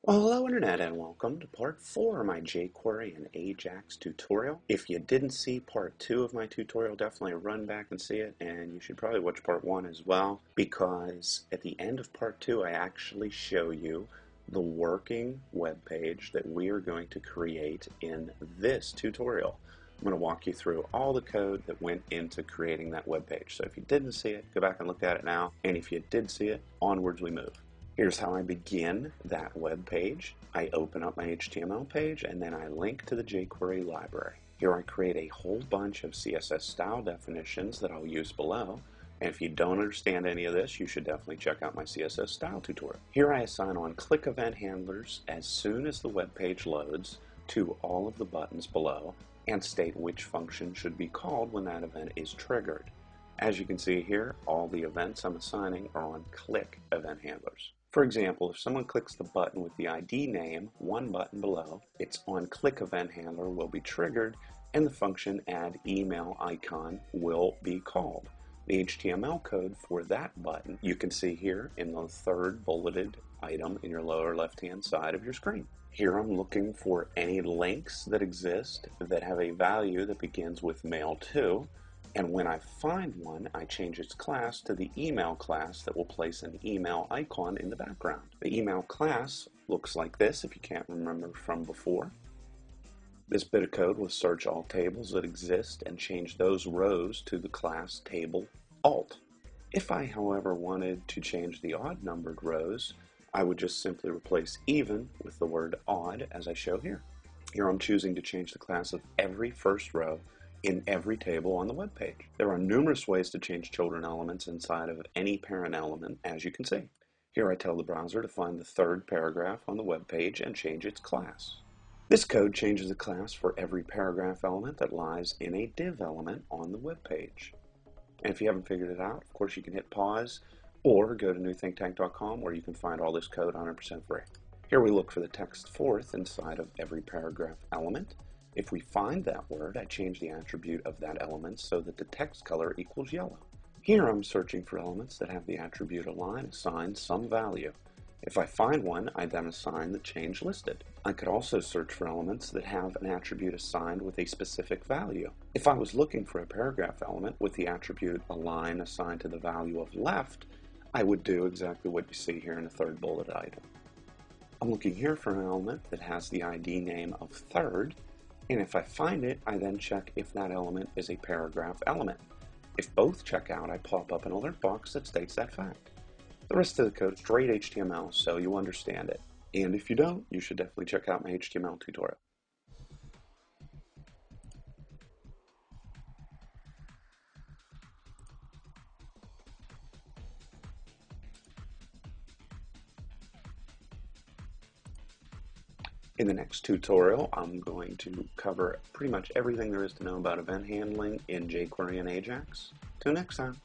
Well, hello Internet and welcome to part 4 of my jQuery and AJAX tutorial. If you didn't see part 2 of my tutorial, definitely run back and see it, and you should probably watch part 1 as well, because at the end of part 2 I actually show you the working web page that we are going to create in this tutorial. I'm going to walk you through all the code that went into creating that web page. So if you didn't see it, go back and look at it now, and if you did see it, onwards we move. Here's how I begin that web page. I open up my HTML page and then I link to the jQuery library. Here I create a whole bunch of CSS style definitions that I'll use below. And if you don't understand any of this, you should definitely check out my CSS style tutorial. Here I assign on click event handlers as soon as the web page loads to all of the buttons below and state which function should be called when that event is triggered. As you can see here, all the events I'm assigning are on click event handlers. For example, if someone clicks the button with the ID name, one button below, its on-click event handler will be triggered and the function add email icon will be called. The HTML code for that button you can see here in the third bulleted item in your lower left-hand side of your screen. Here I'm looking for any links that exist that have a value that begins with mail to. And when I find one, I change its class to the email class that will place an email icon in the background. The email class looks like this if you can't remember from before. This bit of code will search all tables that exist and change those rows to the class table alt. If I, however, wanted to change the odd numbered rows, I would just simply replace even with the word odd as I show here. Here I'm choosing to change the class of every first row in every table on the web page. There are numerous ways to change children elements inside of any parent element, as you can see. Here I tell the browser to find the third paragraph on the web page and change its class. This code changes the class for every paragraph element that lies in a div element on the web page. And if you haven't figured it out, of course you can hit pause or go to newthinktank.com where you can find all this code 100% free. Here we look for the text fourth inside of every paragraph element. If we find that word, I change the attribute of that element so that the text color equals yellow. Here I'm searching for elements that have the attribute align assigned some value. If I find one, I then assign the change listed. I could also search for elements that have an attribute assigned with a specific value. If I was looking for a paragraph element with the attribute align assigned to the value of left, I would do exactly what you see here in the third bullet item. I'm looking here for an element that has the ID name of third, and if I find it, I then check if that element is a paragraph element. If both check out, I pop up an alert box that states that fact. The rest of the code is straight HTML, so you understand it. And if you don't, you should definitely check out my HTML tutorial. In the next tutorial, I'm going to cover pretty much everything there is to know about event handling in jQuery and AJAX. Till next time.